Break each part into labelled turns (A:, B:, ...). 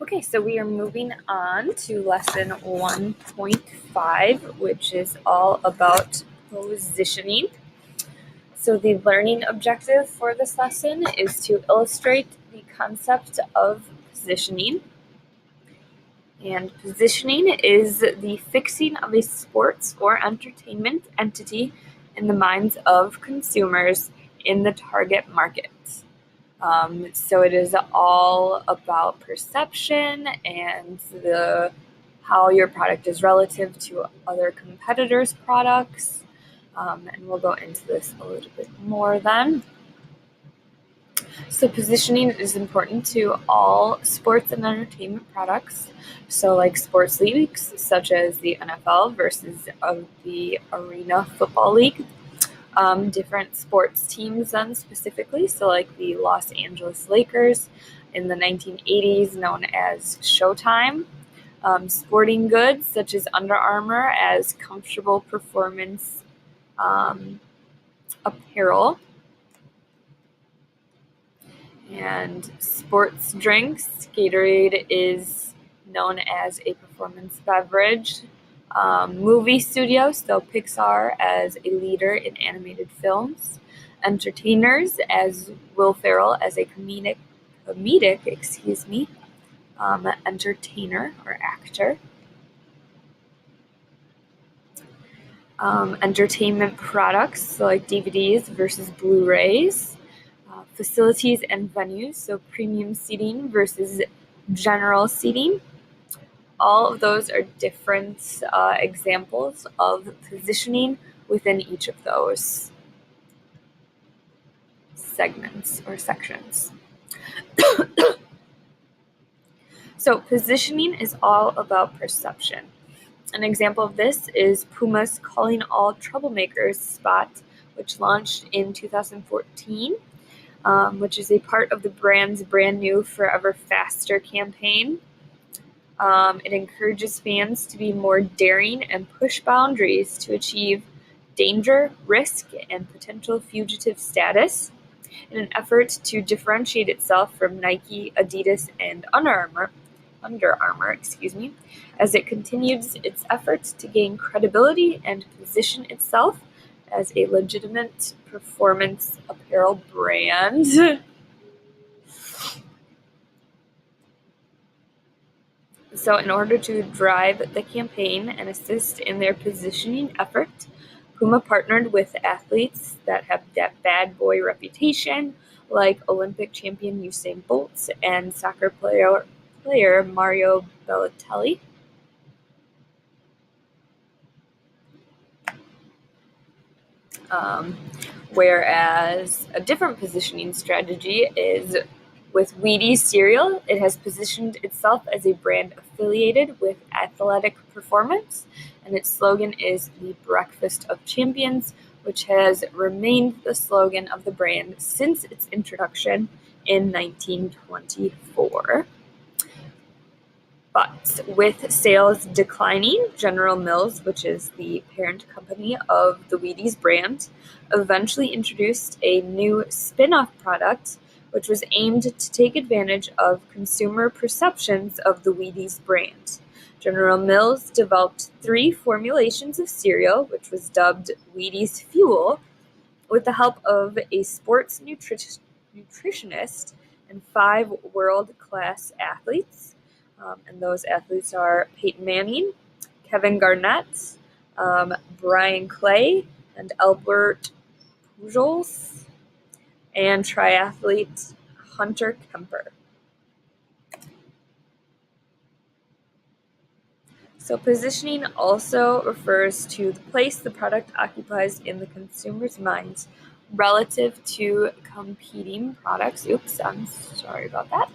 A: Okay, so we are moving on to lesson 1.5, which is all about positioning. So the learning objective for this lesson is to illustrate the concept of positioning. And positioning is the fixing of a sports or entertainment entity in the minds of consumers in the target market. So it is all about perception and how your product is relative to other competitors' products. And we'll go into this a little bit more then. So positioning is important to all sports and entertainment products. So like sports leagues such as the NFL versus the Arena Football League. Different sports teams then specifically, so like the Los Angeles Lakers in the 1980s known as Showtime. Sporting goods such as Under Armour as comfortable performance apparel. And sports drinks, Gatorade is known as a performance beverage. Movie studios, so Pixar as a leader in animated films. Entertainers, as Will Ferrell as a comedic entertainer or actor. Entertainment products, so like DVDs versus Blu-rays. Facilities and venues, so premium seating versus general seating. All of those are different examples of positioning within each of those segments or sections. So positioning is all about perception. An example of this is Puma's Calling All Troublemakers spot, which launched in 2014, which is a part of the brand's brand new Forever Faster campaign. It encourages fans to be more daring and push boundaries to achieve danger, risk, and potential fugitive status in an effort to differentiate itself from Nike, Adidas, and Under Armour, as it continues its efforts to gain credibility and position itself as a legitimate performance apparel brand. So in order to drive the campaign and assist in their positioning effort, Puma partnered with athletes that have that bad boy reputation, like Olympic champion Usain Bolt and soccer player Mario Balotelli. Whereas a different positioning strategy is with Wheaties cereal. It has positioned itself as a brand affiliated with athletic performance, and its slogan is the Breakfast of Champions, which has remained the slogan of the brand since its introduction in 1924. But with sales declining, General Mills, which is the parent company of the Wheaties brand, eventually introduced a new spin-off product which was aimed to take advantage of consumer perceptions of the Wheaties brand. General Mills developed 3 formulations of cereal, which was dubbed Wheaties Fuel, with the help of a sports nutritionist and 5 world-class athletes. And those athletes are Peyton Manning, Kevin Garnett, Brian Clay, and Albert Pujols, and triathlete Hunter Kemper. So positioning also refers to the place the product occupies in the consumer's minds relative to competing products. Oops, I'm sorry about that.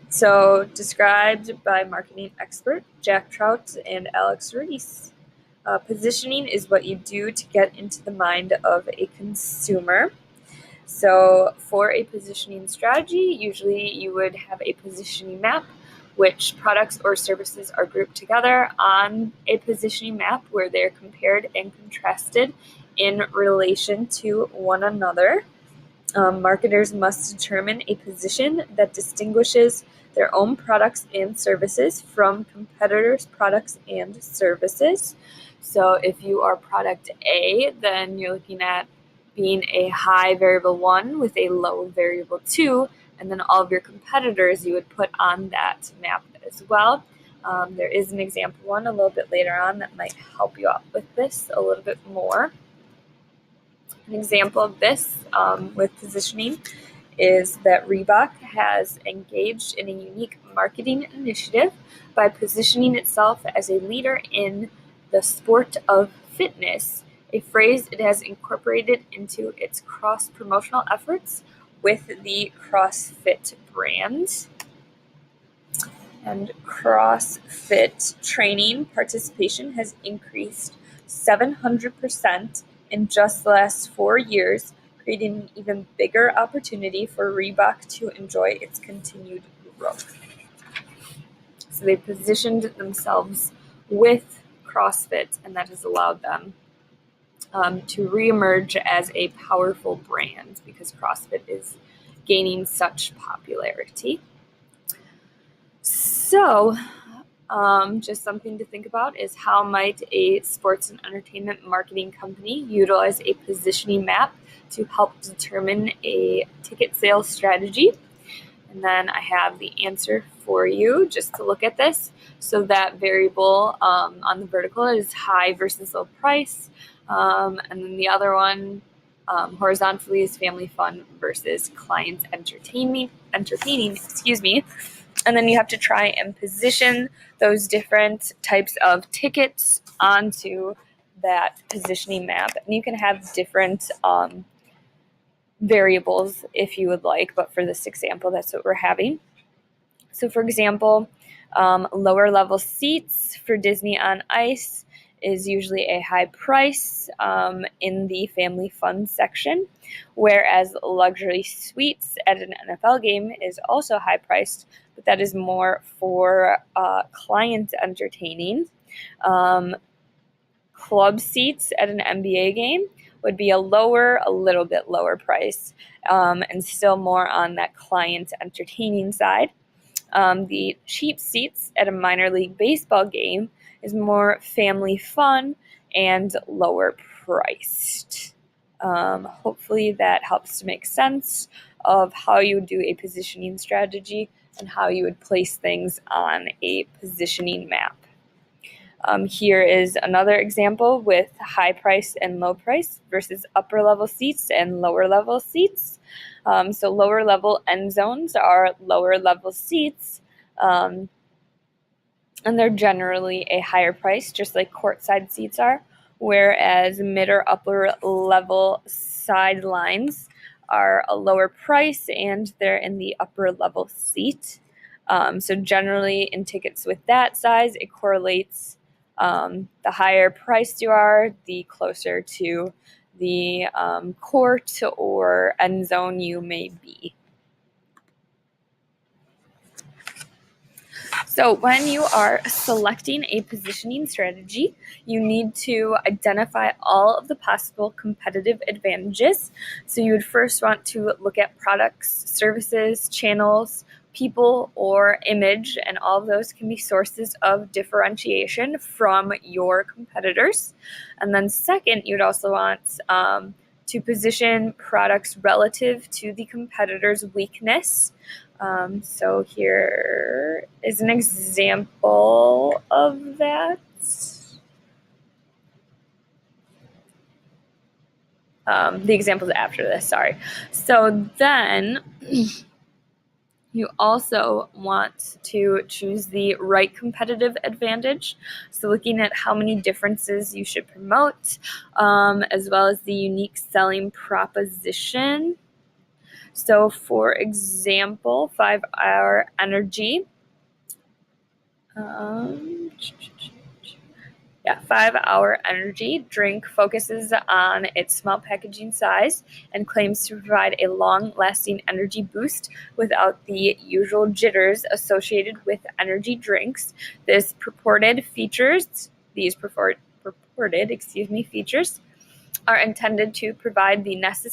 A: So described by marketing expert Jack Trout and Alex Reese. Positioning is what you do to get into the mind of a consumer. So for a positioning strategy, usually you would have a positioning map, which products or services are grouped together on a positioning map where they're compared and contrasted in relation to one another. Marketers must determine a position that distinguishes their own products and services from competitors' products and services. So if you are product A, then you're looking at being a high variable 1 with a low variable 2, and then all of your competitors you would put on that map as well. There is an example one a little bit later on that might help you out with this a little bit more. An example of this with positioning is that Reebok has engaged in a unique marketing initiative by positioning itself as a leader in the sport of fitness, a phrase it has incorporated into its cross-promotional efforts with the CrossFit brand. And CrossFit training participation has increased 700% in just the last 4 years, creating an even bigger opportunity for Reebok to enjoy its continued growth. So they positioned themselves with CrossFit, and that has allowed them to reemerge as a powerful brand because CrossFit is gaining such popularity. So, just something to think about is how might a sports and entertainment marketing company utilize a positioning map to help determine a ticket sales strategy? And then I have the answer for you just to look at this. So that variable on the vertical is high versus low price. And then the other one horizontally is family fun versus clients entertaining, And then you have to try and position those different types of tickets onto that positioning map. And you can have different variables if you would like, but for this example, that's what we're having. So for example, lower level seats for Disney on Ice is usually a high price in the family fun section, whereas luxury suites at an NFL game is also high priced, but that is more for client entertaining. Club seats at an NBA game would be a little bit lower price, and still more on that client entertaining side. The cheap seats at a minor league baseball game is more family fun and lower priced. Hopefully that helps to make sense of how you would do a positioning strategy and how you would place things on a positioning map. Here is another example with high price and low price versus upper level seats and lower level seats. So lower level end zones are lower level seats, and they're generally a higher price, just like courtside seats are, whereas mid or upper level sidelines are a lower price and they're in the upper level seat. So generally in tickets with that size, it correlates. The higher priced you are, the closer to the court or end zone you may be. So when you are selecting a positioning strategy, you need to identify all of the possible competitive advantages. So you would first want to look at products, services, channels, people, or image, and all of those can be sources of differentiation from your competitors. And then second, you'd also want to position products relative to the competitor's weakness. So here is an example of that. The examples after this, sorry. So then you also want to choose the right competitive advantage. So looking at how many differences you should promote, as well as the unique selling proposition. So for example, 5-Hour Energy. 5-Hour Energy drink focuses on its small packaging size and claims to provide a long-lasting energy boost without the usual jitters associated with energy drinks. These purported features are intended to provide the necessary